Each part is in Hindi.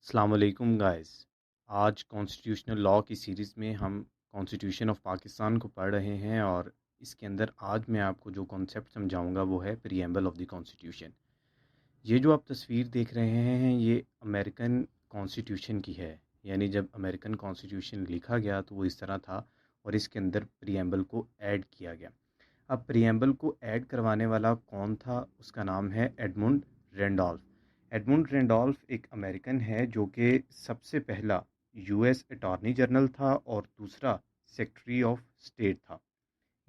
अस्सलाम वालेकुम गाइस। आज कॉन्स्टिट्यूशनल लॉ की सीरीज़ में हम कॉन्स्टिट्यूशन ऑफ पाकिस्तान को पढ़ रहे हैं और इसके अंदर आज मैं आपको जो कॉन्सेप्ट समझाऊंगा वो है प्रीएम्बल ऑफ द कॉन्स्टिट्यूशन। ये जो आप तस्वीर देख रहे हैं ये अमेरिकन कॉन्स्टिट्यूशन की है। यानी जब अमेरिकन कॉन्स्टिट्यूशन लिखा गया तो वो इस तरह था और इसके अंदर प्रीएम्बल को ऐड किया गया। अब प्रीएम्बल को ऐड करवाने वाला कौन था, उसका नाम है एडमुंड रेंडोल्फ। एडमुंड रेंडोल्फ एक अमेरिकन है जो कि सबसे पहला यूएस अटॉर्नी जनरल था और दूसरा सेक्रेटरी ऑफ स्टेट था।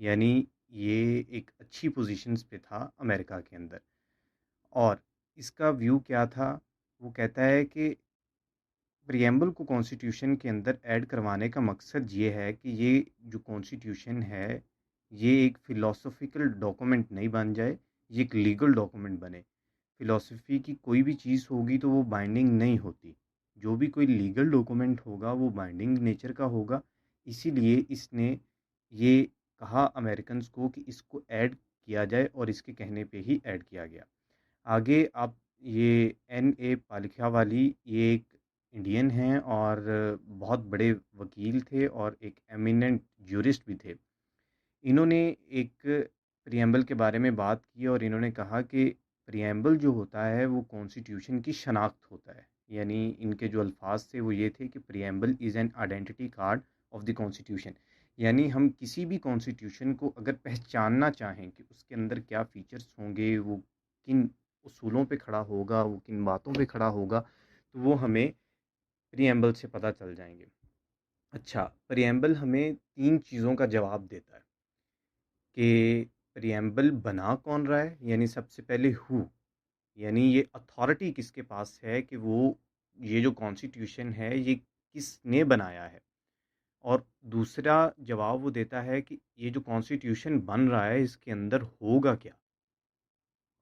यानी ये एक अच्छी पोजीशंस पे था अमेरिका के अंदर। और इसका व्यू क्या था, वो कहता है कि प्रिएम्बल को कॉन्स्टिट्यूशन के अंदर ऐड करवाने का मकसद ये है कि ये जो कॉन्स्टिट्यूशन है ये एक फ़िलोसॉफ़िकल डॉक्यूमेंट नहीं बन जाए, ये एक लीगल डॉक्यूमेंट बने। फ़िलॉसफ़ी की कोई भी चीज़ होगी तो वो बाइंडिंग नहीं होती। जो भी कोई लीगल डॉक्यूमेंट होगा वो बाइंडिंग नेचर का होगा। इसीलिए इसने ये कहा अमेरिकन्स को कि इसको ऐड किया जाए और इसके कहने पे ही ऐड किया गया। आगे आप ये N.A. पालिखावाली ये एक इंडियन हैं और बहुत बड़े वकील थे और एक एमिनेंट ज्यूरिस्ट भी थे। इन्होंने एक प्रिएम्बल के बारे में बात की और इन्होंने कहा कि प्रिएम्बल जो होता है वो कॉन्स्टिट्यूशन की शनाख्त होता है। यानी इनके जो अल्फाज थे वो ये थे कि preamble is an identity card of the constitution. यानी हम किसी भी कॉन्स्टिट्यूशन को अगर पहचानना चाहें कि उसके अंदर क्या फ़ीचर्स होंगे, वो किन उसूलों पे खड़ा होगा, वो किन बातों पे खड़ा होगा, तो वो हमें प्रिएम्बल से पता चल जाएंगे। अच्छा, प्रिएम्बल हमें 3 चीज़ों का जवाब देता है कि प्रिएम्बल बना कौन रहा है। यानी सबसे पहले हू, यानी ये अथॉरिटी किसके पास है कि वो ये जो कॉन्स्टिट्यूशन है ये किसने बनाया है। और दूसरा जवाब वो देता है कि ये जो कॉन्स्टिट्यूशन बन रहा है इसके अंदर होगा क्या।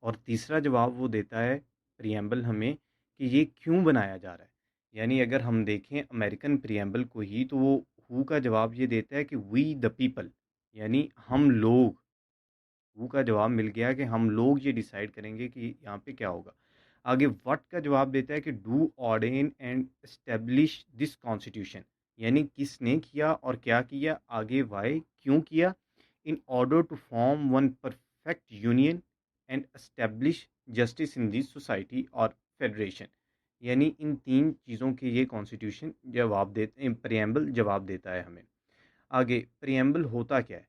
और तीसरा जवाब वो देता है प्रिएम्बल हमें कि ये क्यों बनाया जा रहा है। यानी अगर हम देखें अमेरिकन प्रिएम्बल को ही तो वो हू का जवाब ये देता है कि वी द पीपल, यानी हम लोग। हू का जवाब मिल गया कि हम लोग ये डिसाइड करेंगे कि यहाँ पे क्या होगा। आगे व्हाट का जवाब देता है कि do ordained and establish this constitution, यानी किसने किया और क्या किया। आगे वाई, क्यों किया। In order to form one perfect union and establish justice in this society और फेडरेशन। यानी इन 3 चीज़ों के ये कॉन्स्टिट्यूशन जवाब देते, प्रिएम्बल जवाब देता है हमें। आगे प्रिएम्बल होता क्या है।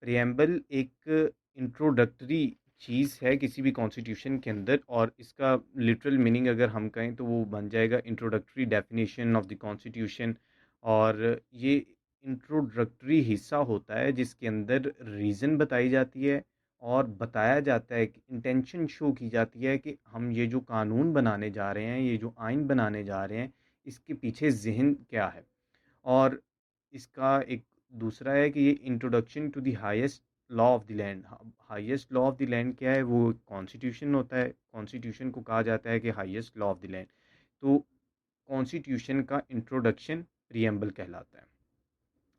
प्रिएम्बल एक इंट्रोडक्टरी चीज़ है किसी भी कॉन्स्टिट्यूशन के अंदर और इसका लिटरल मीनिंग अगर हम कहें तो वो बन जाएगा introductory definition of the constitution. और ये इंट्रोडक्टरी हिस्सा होता है जिसके अंदर रीज़न बताई जाती है और बताया जाता है कि इंटेंशन शो की जाती है कि हम ये जो कानून बनाने जा रहे हैं, ये जो आइन बनाने जा रहे हैं, इसके पीछे ज़हन क्या है। और इसका एक दूसरा है कि ये introduction to the highest law of the land. Highest law of the land क्या है, वो कॉन्स्टिट्यूशन होता है। कॉन्स्टिट्यूशन को कहा जाता है कि highest law of the land. तो कॉन्स्टिट्यूशन का इंट्रोडक्शन प्रिएम्बल कहलाता है।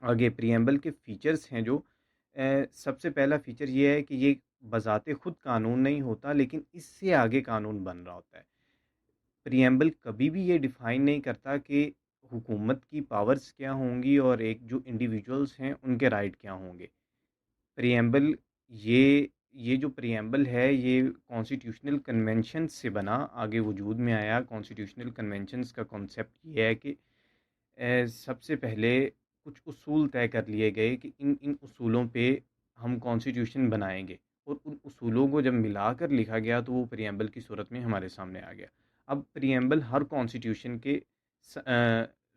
आगे प्रिएम्बल के फीचर्स हैं जो सबसे पहला फीचर ये है कि ये बज़ाते खुद कानून नहीं होता लेकिन इससे आगे कानून बन रहा होता है। प्रिएम्बल कभी भी ये डिफ़ाइन नहीं करता कि हुकूमत की पावर्स क्या होंगी और एक जो इंडिविजुअल्स हैं उनके राइट क्या होंगे। प्रिएम्बल ये ये जो प्रिएम्बल है ये कॉन्स्टिट्यूशनल कन्वेंशन से बना, आगे वजूद में आया। कॉन्स्टिट्यूशनल कन्वेंशंस का कॉन्सेप्ट ये है कि सबसे पहले कुछ उसूल तय कर लिए गए कि इन इन उसूलों पे हम कॉन्स्टिट्यूशन बनाएंगे और उन उसूलों को जब मिलाकर लिखा गया तो वो प्रिएम्बल की सूरत में हमारे सामने आ गया। अब प्रिएम्बल हर कॉन्स्टिट्यूशन के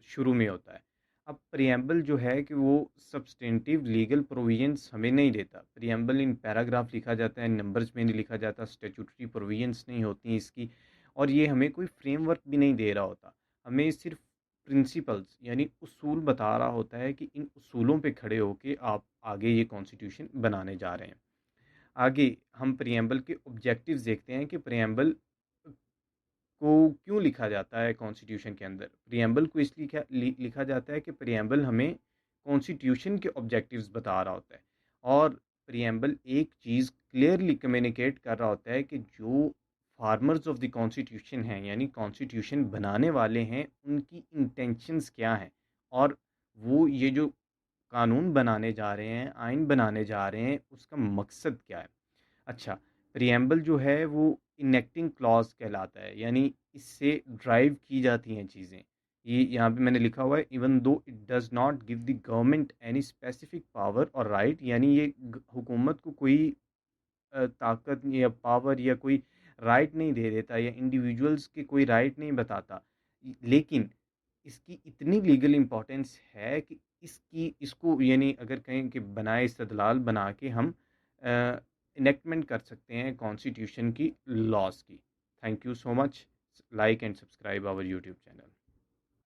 शुरू में होता है। अब प्रिएम्बल जो है कि वो सब्सटेंटिव लीगल प्रोविजंस हमें नहीं देता। प्रिएम्बल इन पैराग्राफ लिखा जाता है, नंबर्स में नहीं लिखा जाता, स्टैट्यूटरी प्रोविजंस नहीं होती इसकी। और ये हमें कोई फ्रेमवर्क भी नहीं दे रहा होता, हमें सिर्फ प्रिंसिपल्स यानी उसूल बता रहा होता है कि इन उसूलों पे खड़े होके आप आगे ये कॉन्स्टिट्यूशन बनाने जा रहे हैं। आगे हम प्रिएम्बल के ऑब्जेक्टिव्स देखते हैं कि प्रिएम्बल को क्यों लिखा जाता है कॉन्स्टिट्यूशन के अंदर। प्रिएम्बल को इसलिए लिखा जाता है कि प्रिएम्बल हमें कॉन्स्टिट्यूशन के ऑब्जेक्टिव्स बता रहा होता है। और प्रिएम्बल एक चीज़ क्लियरली कम्युनिकेट कर रहा होता है कि जो फार्मर्स ऑफ द कॉन्स्टिट्यूशन हैं, यानी कॉन्स्टिट्यूशन बनाने वाले हैं, उनकी इंटेंशंस क्या हैं, और वो ये जो कानून बनाने जा रहे हैं, आइन बनाने जा रहे हैं, उसका मकसद क्या है। अच्छा, प्रिएम्बल जो है वो इनेक्टिंग क्लॉज कहलाता है, यानी इससे ड्राइव की जाती हैं चीज़ें। ये यहाँ पे मैंने लिखा हुआ है, even though it does not give the government any specific power और राइट, यानी ये हुकूमत को कोई ताकत या पावर या कोई राइट नहीं दे देता, या इंडिविजुअल्स के कोई राइट नहीं बताता, लेकिन इसकी इतनी लीगल इम्पोर्टेंस है कि इसको यानी अगर कहें कि बनाए इस्तदलाल बना के हम इनेक्टमेंट कर सकते हैं कॉन्स्टिट्यूशन की लॉज की। Thank you so much. Like and subscribe our YouTube channel.